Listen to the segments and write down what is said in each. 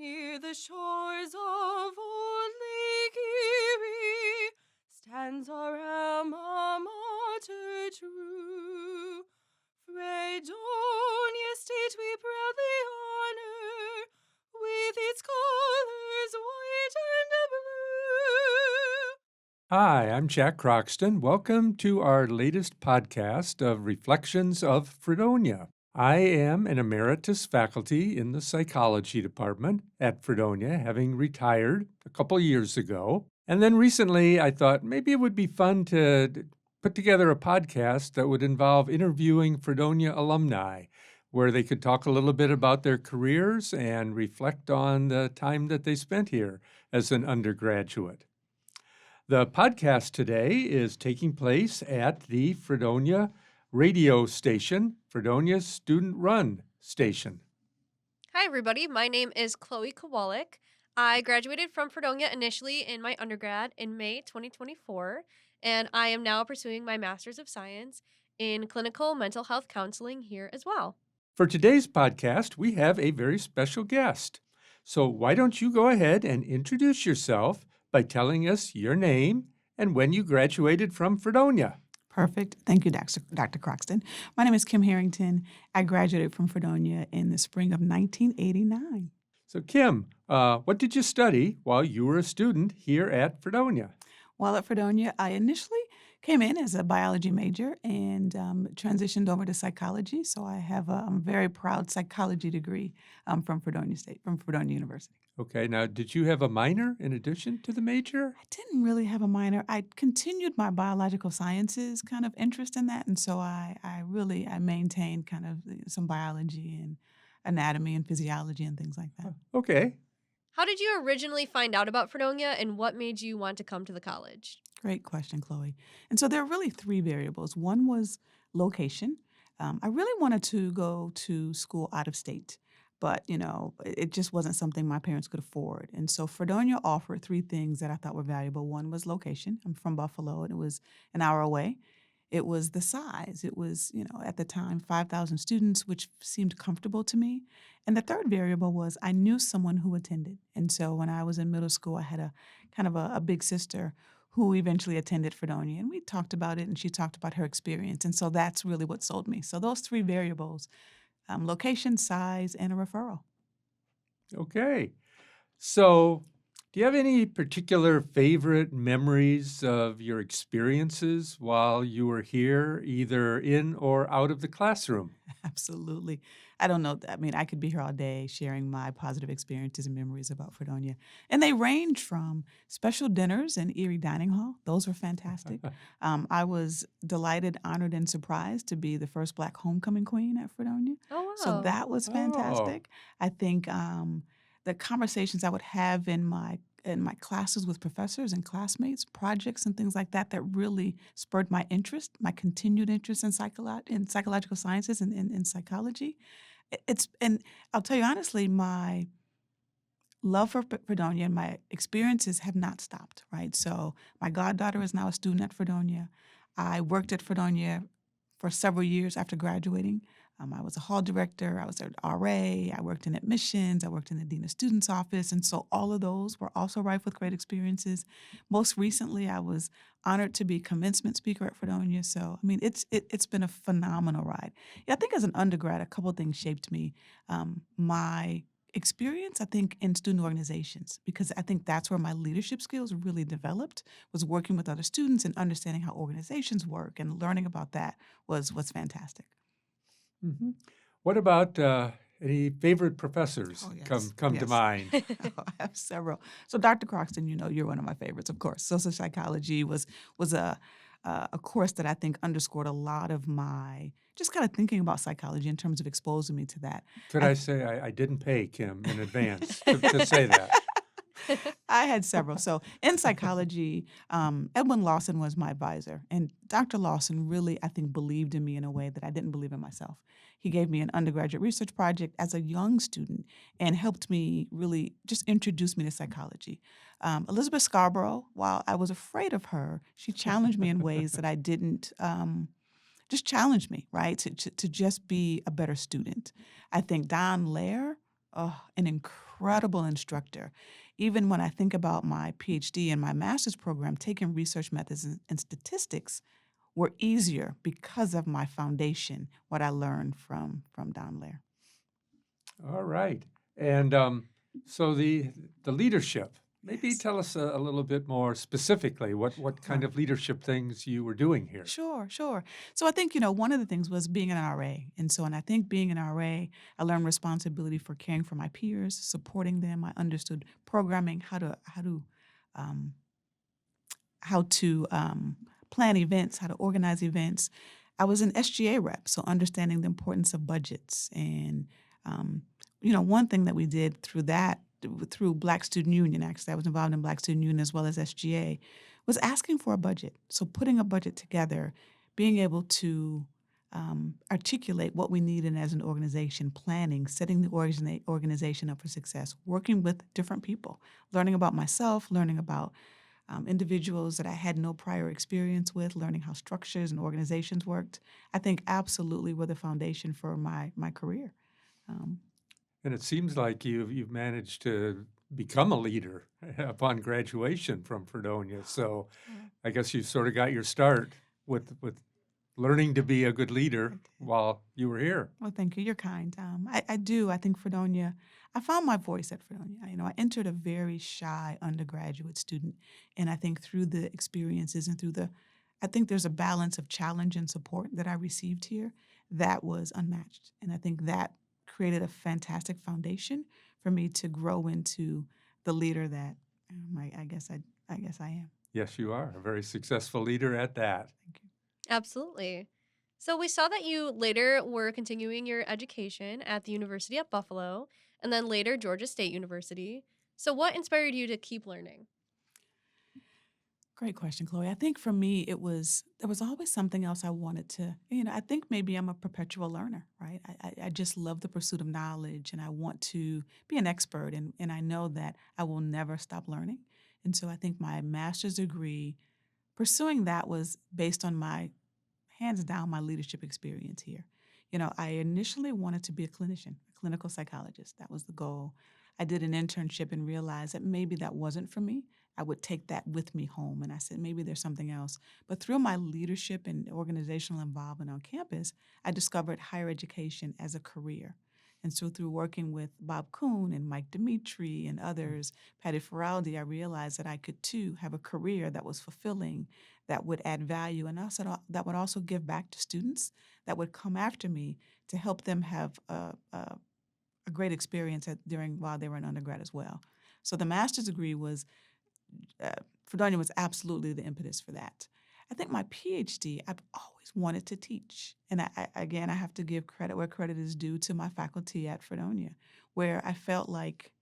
Near the shores of old Lake Erie stands our alma mater true. Fredonia State we proudly honor, with its colors white and blue. Hi, I'm Jack Croxton. Welcome to our latest podcast of Reflections of Fredonia. I am an emeritus faculty in the psychology department at Fredonia, having retired a couple years ago. And then recently I thought maybe it would be fun to put together a podcast that would involve interviewing Fredonia alumni, where they could talk a little bit about their careers and reflect on the time that they spent here as an undergraduate. The podcast today is taking place at the Fredonia radio station, Fredonia's student-run station. Hi, everybody. My name is Chloe Kowalik. I graduated from Fredonia initially in my undergrad in May 2024, and I am now pursuing my Master's of Science in Clinical Mental Health Counseling here as well. For today's podcast, we have a very special guest. So why don't you go ahead and introduce yourself by telling us your name and when you graduated from Fredonia. Perfect. Thank you, Dr. Croxton. My name is Kim Harrington. I graduated from Fredonia in the spring of 1989. So Kim, what did you study while you were a student here at Fredonia? While at Fredonia, I initially came in as a biology major and transitioned over to psychology. So I have a very proud psychology degree from Fredonia University. Okay, now did you have a minor in addition to the major? I didn't really have a minor. I continued my biological sciences kind of interest in that. And so I maintained kind of some biology and anatomy and physiology and things like that. Okay. How did you originally find out about Fredonia, and what made you want to come to the college? Great question, Chloe. And so there are really three variables. One was location. I really wanted to go to school out of state, but, it just wasn't something my parents could afford. And so Fredonia offered three things that I thought were valuable. One was location. I'm from Buffalo, and it was an hour away. It was the size. It was, at the time, 5,000 students, which seemed comfortable to me. And the third variable was I knew someone who attended. And so when I was in middle school, I had a kind of a big sister who eventually attended Fredonia. And we talked about it, and she talked about her experience. And so that's really what sold me. So those three variables, location, size, and a referral. Okay. So do you have any particular favorite memories of your experiences while you were here, either in or out of the classroom? Absolutely. I don't know. I mean, I could be here all day sharing my positive experiences and memories about Fredonia. And they range from special dinners in Erie Dining Hall. Those were fantastic. I was delighted, honored, and surprised to be the first Black homecoming queen at Fredonia. Oh, wow. So that was fantastic. I think the conversations I would have in my classes with professors and classmates, projects and things like that really spurred my interest, my continued interest in psychological sciences and in psychology. And I'll tell you honestly, my love for Fredonia and my experiences have not stopped, right? So my goddaughter is now a student at Fredonia. I worked at Fredonia for several years after graduating. I was a hall director, I was an RA, I worked in admissions, I worked in the Dean of Students office, and so all of those were also rife with great experiences. Most recently, I was honored to be commencement speaker at Fredonia, so I mean, it's been a phenomenal ride. Yeah, I think as an undergrad, a couple of things shaped me. My experience, I think, in student organizations, because I think that's where my leadership skills really developed, was working with other students and understanding how organizations work, and learning about that was fantastic. Mm-hmm. What about any favorite professors come to mind? I have several. So Dr. Croxton, you're one of my favorites, of course. Social psychology was a course that I think underscored a lot of my just kind of thinking about psychology in terms of exposing me to that. Could I say I didn't pay Kim in advance to say that? I had several. So in psychology, Edwin Lawson was my advisor. And Dr. Lawson really, I think, believed in me in a way that I didn't believe in myself. He gave me an undergraduate research project as a young student and helped me really just introduce me to psychology. Elizabeth Scarborough, while I was afraid of her, she challenged me in ways that I didn't just challenge me, right, to just be a better student. I think Don Lair an incredible instructor. Even when I think about my PhD and my master's program, taking research methods and statistics were easier because of my foundation, what I learned from Don Lair. All right. And so the leadership, maybe Yes. tell us a little bit more specifically what kind Sure. of leadership things you were doing here. Sure, sure. So I think, one of the things was being an RA. And I think being an RA, I learned responsibility for caring for my peers, supporting them. I understood programming, um, how to plan events, how to organize events. I was an SGA rep, so understanding the importance of budgets. And, one thing that we did through Black Student Union, actually, I was involved in Black Student Union as well as SGA, was asking for a budget. So putting a budget together, being able to articulate what we needed as an organization, planning, setting the organization up for success, working with different people, learning about myself, learning about individuals that I had no prior experience with, learning how structures and organizations worked, I think absolutely were the foundation for my career. Um, And it seems like you've managed to become a leader upon graduation from Fredonia. So I guess you sort of got your start with learning to be a good leader while you were here. Well, thank you. You're kind. I do. I think Fredonia, I found my voice at Fredonia. I entered a very shy undergraduate student. And I think through the experiences and I think there's a balance of challenge and support that I received here that was unmatched. And I think that created a fantastic foundation for me to grow into the leader that I guess I am. Yes, you are a very successful leader at that. Thank you. Absolutely. So we saw that you later were continuing your education at the University at Buffalo and then later Georgia State University. So what inspired you to keep learning? Great question, Chloe. I think for me, there was always something else I wanted to, I think maybe I'm a perpetual learner, right? I just love the pursuit of knowledge and I want to be an expert and I know that I will never stop learning. And so I think my master's degree, pursuing that was based on hands down, my leadership experience here. I initially wanted to be a clinician, a clinical psychologist. That was the goal. I did an internship and realized that maybe that wasn't for me. I would take that with me home. And I said, maybe there's something else. But through my leadership and organizational involvement on campus, I discovered higher education as a career. And so through working with Bob Kuhn and Mike Dimitri and others, Patty Feraldi, I realized that I could too have a career that was fulfilling, that would add value, and also that would also give back to students that would come after me to help them have a great experience while they were in undergrad as well. So the master's degree Fredonia was absolutely the impetus for that. I think my PhD, I've always wanted to teach. And again, I have to give credit where credit is due to my faculty at Fredonia, where I felt like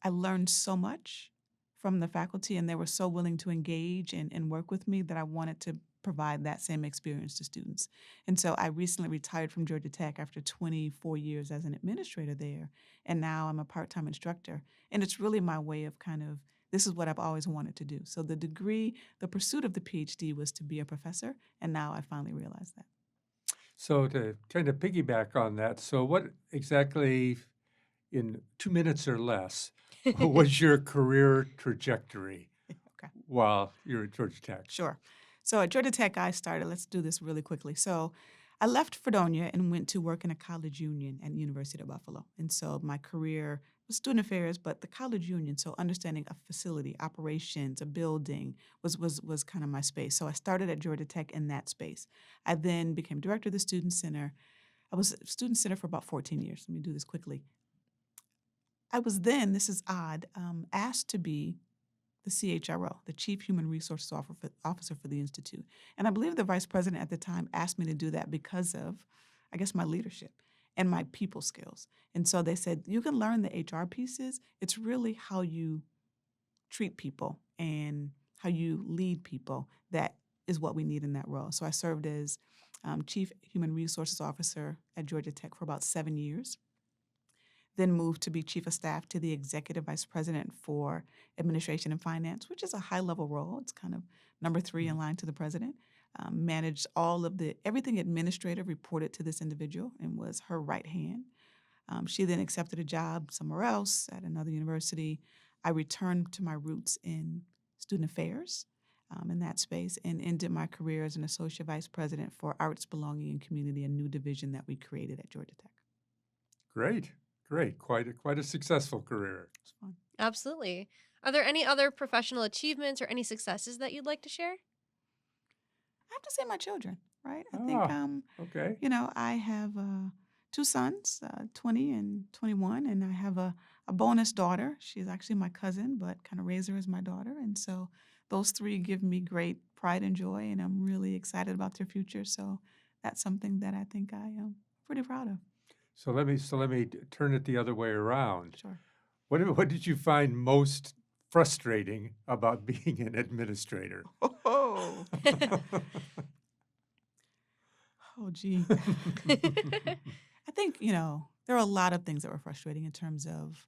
I learned so much from the faculty and they were so willing to engage and work with me that I wanted to provide that same experience to students. And so I recently retired from Georgia Tech after 24 years as an administrator there. And now I'm a part-time instructor. And it's really my way of this is what I've always wanted to do. So the pursuit of the PhD was to be a professor. And now I finally realized that. So to kind of piggyback on that, so what exactly, in 2 minutes or less, was your career trajectory Okay. while you were at Georgia Tech? Sure. So at Georgia Tech, let's do this really quickly. So I left Fredonia and went to work in a college union at the University of Buffalo. And so my career was student affairs, but the college union, so understanding a facility, operations, a building was kind of my space. So I started at Georgia Tech in that space. I then became director of the Student Center. I was at Student Center for about 14 years. Let me do this quickly. I was then, this is odd, asked to be the CHRO, the Chief Human Resources Officer for the Institute. And I believe the vice president at the time asked me to do that because of, I guess, my leadership and my people skills. And so they said, you can learn the HR pieces. It's really how you treat people and how you lead people that is what we need in that role. So I served as Chief Human Resources Officer at Georgia Tech for about 7 years. Then moved to be Chief of Staff to the Executive Vice President for Administration and Finance, which is a high-level role. It's kind of number 3 in line to the President. Managed everything administrative, reported to this individual and was her right hand. She then accepted a job somewhere else at another university. I returned to my roots in student affairs in that space and ended my career as an associate vice president for Arts, Belonging, and Community, a new division that we created at Georgia Tech. Great, great. Quite a successful career. It was fun. Absolutely. Are there any other professional achievements or any successes that you'd like to share? I have to say my children, right? I think, Okay. I have 2 sons, 20 and 21, and I have a bonus daughter. She's actually my cousin, but kind of raise her as my daughter. And so those 3 give me great pride and joy, and I'm really excited about their future. So that's something that I think I am pretty proud of. So let me turn it the other way around. Sure. What did you find most frustrating about being an administrator? Oh, oh, gee. I think, there are a lot of things that were frustrating in terms of,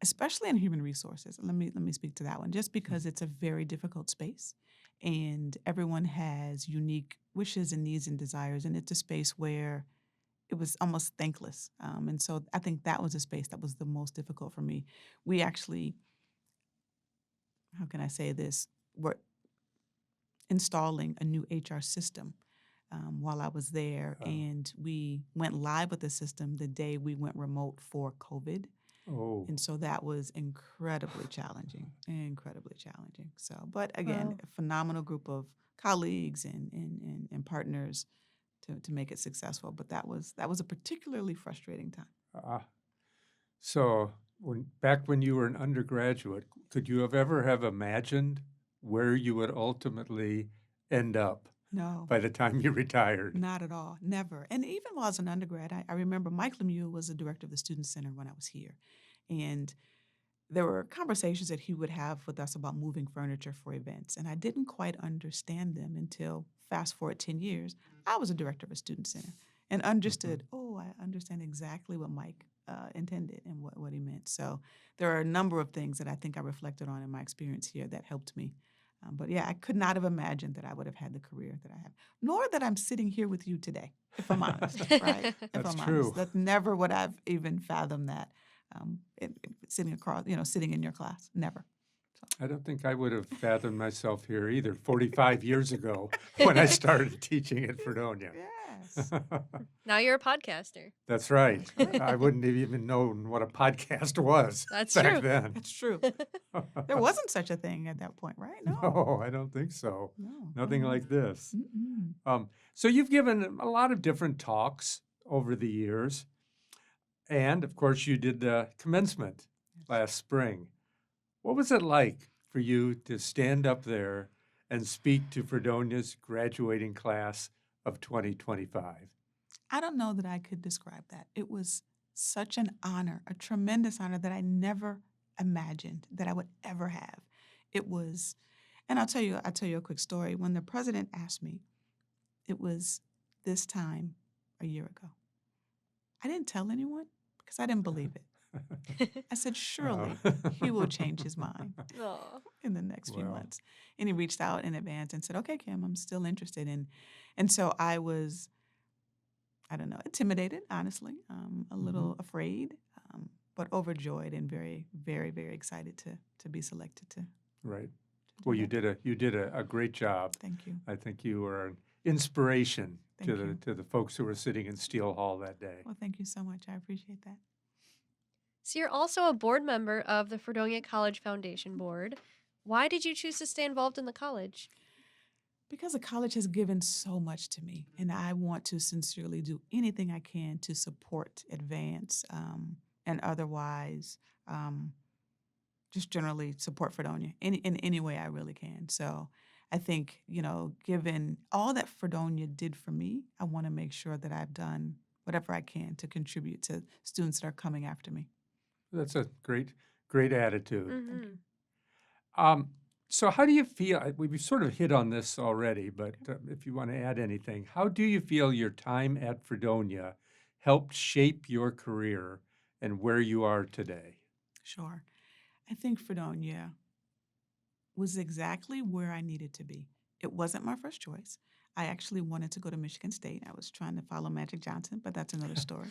especially in human resources. Let me speak to that one, just because it's a very difficult space and everyone has unique wishes and needs and desires. And it's a space where it was almost thankless. And so I think that was a space that was the most difficult for me. We actually, how can I say this? We're installing a new HR system while I was there, Oh. and we went live with the system the day we went remote for COVID. Oh, And so that was incredibly challenging. So, but again, Wow. a phenomenal group of colleagues and partners to make it successful. But that was a particularly frustrating time. so back when you were an undergraduate, could you have ever imagined where you would ultimately end up No, by the time you retired? not at all. Never. And even while I was an undergrad, I remember Mike Lemieux was the director of the Student Center when I was here. And there were conversations that he would have with us about moving furniture for events. And I didn't quite understand them until fast forward 10 years. I was a director of a student center and understood, I understand exactly what Mike intended and what he meant. So there are a number of things that I think I reflected on in my experience here that helped me. But yeah, I could not have imagined that I would have had the career that I have, nor that I'm sitting here with you today, if I'm honest, right? If That's I'm true. honest, that never would I've even fathomed that sitting in your class, never. I don't think I would have fathomed myself here either 45 years ago when I started teaching at Fredonia. Yes. Now you're a podcaster. That's right. I wouldn't have even known what a podcast was That's back true. then. That's true. There wasn't such a thing at that point, right? No. No, I don't think so. No. Nothing no. like this. Mm-mm. So you've given a lot of different talks over the years. And of course, you did the commencement last spring. What was it like for you to stand up there and speak to Fredonia's graduating class of 2025? I don't know that I could describe that. It was such an honor, a tremendous honor that I never imagined that I would ever have. It was, and I'll tell you a quick story. When the president asked me, it was this time a year ago. I didn't tell anyone because I didn't believe it. I said, surely he will change his mind Aw. in the next few Well. months. And he reached out in advance and said, okay, Kim, I'm still interested. And so I was, I don't know, intimidated, honestly, a little afraid, but overjoyed and very, very, very excited to be selected to Right. do Well, you that. did a great job. Thank you. I think you were an inspiration Thank to you. the folks who were sitting in Steele Hall that day. Well, thank you so much. I appreciate that. So you're also a board member of the Fredonia College Foundation Board. Why did you choose to stay involved in the college? Because the college has given so much to me, and I want to sincerely do anything I can to support, advance, and otherwise just generally support Fredonia in any way I really can. So I think, given all that Fredonia did for me, I want to make sure that I've done whatever I can to contribute to students that are coming after me. That's a great attitude. Mhm. So how do you feel? We've sort of hit on this already, but if you want to add anything, how do you feel your time at Fredonia helped shape your career and where you are today? Sure. I think Fredonia was exactly where I needed to be. It wasn't my first choice. I actually wanted to go to Michigan State. I was trying to follow Magic Johnson, but that's another story.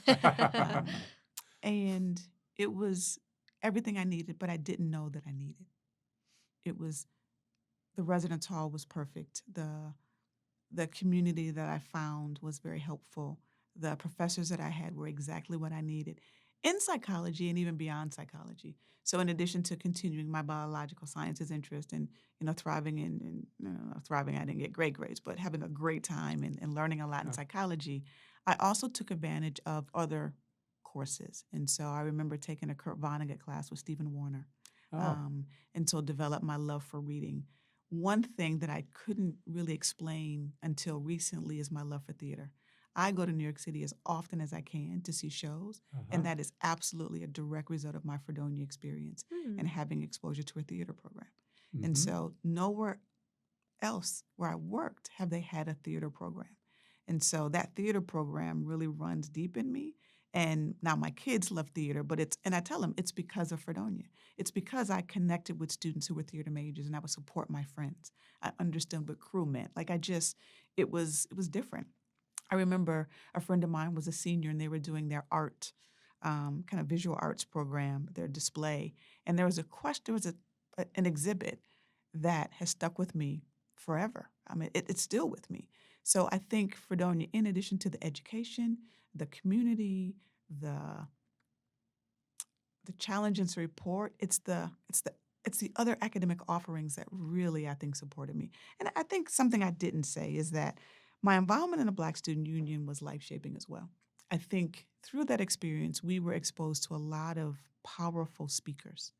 And it was everything I needed, but I didn't know that I needed. It was the residence hall was perfect. The community that I found was very helpful. The professors that I had were exactly what I needed in psychology and even beyond psychology. So in addition to continuing my biological sciences interest and thriving thriving, I didn't get great grades, but having a great time and learning a lot in Oh, psychology, I also took advantage of other courses. And so I remember taking a Kurt Vonnegut class with Stephen Warner, oh, um, and so developed my love for reading. One thing that I couldn't really explain until recently is my love for theater. I go to New York City as often as I can to see shows, and uh-huh. that is absolutely a direct result of my Fredonia experience and Hmm. having exposure to a theater program. And Mm-hmm. so, nowhere else where I worked have they had a theater program. And so that theater program really runs deep in me. And now my kids love theater, but and I tell them it's because of Fredonia. It's because I connected with students who were theater majors and I would support my friends. I understood what crew meant. It was different. I remember a friend of mine was a senior and they were doing their art, kind of visual arts program, their display. And there was an exhibit that has stuck with me forever. I mean, it's still with me. So I think Fredonia, in addition to the education, the community, the the challenge and support, it's the other academic offerings that really I think supported me. And I think something I didn't say is that my involvement in the Black Student Union was life shaping as well. I think through that experience, we were exposed to a lot of powerful speakers.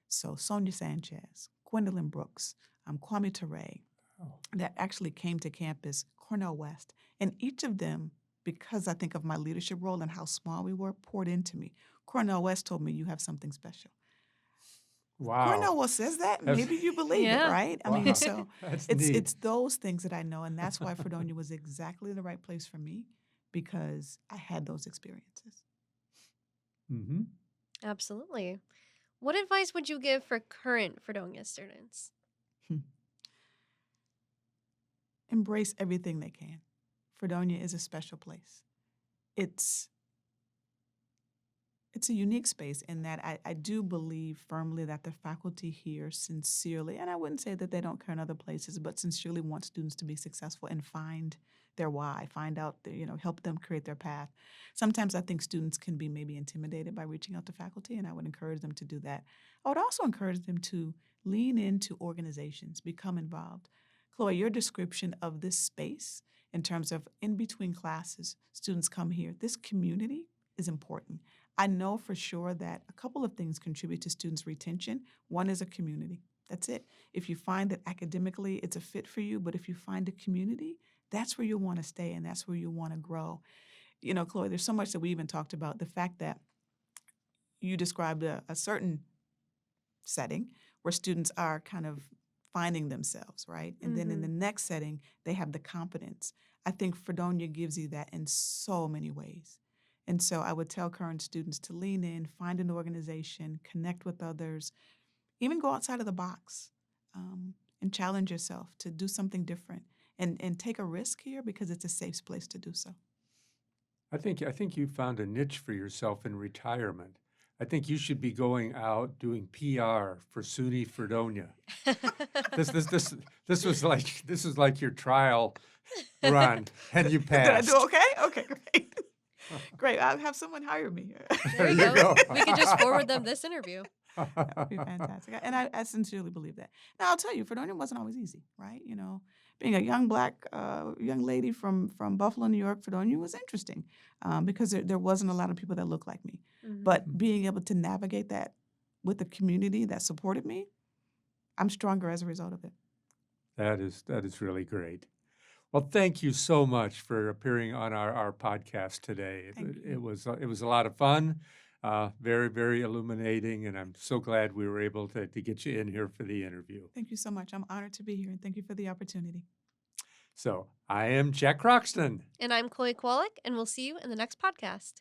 So Sonia Sanchez, Gwendolyn Brooks, Kwame Ture, Oh, that actually came to campus, Cornell West. And each of them, because I think of my leadership role and how small we were, poured into me. Cornell West told me, "You have something special." wow. Cornell West says that, That's, maybe you believe it, Yeah. right? I mean, wow. so That's it's neat. it's those things that I know, and that's why Fredonia was exactly the right place for me because I had those experiences. Mm-hmm. Absolutely. What advice would you give for current Fredonia students? Embrace everything they can. Fredonia is a special place. It's it's a unique space in that I do believe firmly that the faculty here sincerely, and I wouldn't say that they don't care in other places, but sincerely want students to be successful and find their why, find out, help them create their path. Sometimes I think students can be maybe intimidated by reaching out to faculty, and I would encourage them to do that. I would also encourage them to lean into organizations, become involved. Chloe, your description of this space in terms of in between classes, students come here, this community is important. I know for sure that a couple of things contribute to students' retention. One is a community. That's it. If you find that academically it's a fit for you, but if you find a community, that's where you'll want to stay and that's where you want to grow. Chloe, there's so much that we even talked about. The fact that you described a certain setting where students are kind of finding themselves, right? And then in Mm-hmm. the next setting, they have the competence. I think Fredonia gives you that in so many ways. And so I would tell current students to lean in, find an organization, connect with others, even go outside of the box, and challenge yourself to do something different and take a risk here because it's a safe place to do so. I think you found a niche for yourself in retirement. I think you should be going out doing PR for SUNY Fredonia. This this this this was like your trial run, and you Did I do passed. okay? Okay, great. Great. I'll have someone hire me. There you There you go. go. We could just forward them this interview. That would be fantastic. And I sincerely believe that. Now, I'll tell you, Fredonia wasn't always easy, right? Being a young black young lady from Buffalo, New York, Fredonia was interesting because there wasn't a lot of people that looked like me. Mm-hmm. But being able to navigate that with the community that supported me, I'm stronger as a result of it. That is really great. Well, thank you so much for appearing on our podcast today. Thank It you. was it was a lot of fun, very very illuminating, and I'm so glad we were able to get you in here for the interview. Thank you so much. I'm honored to be here, and thank you for the opportunity. So I am Jack Croxton. And I'm Chloe Kowalik, and we'll see you in the next podcast.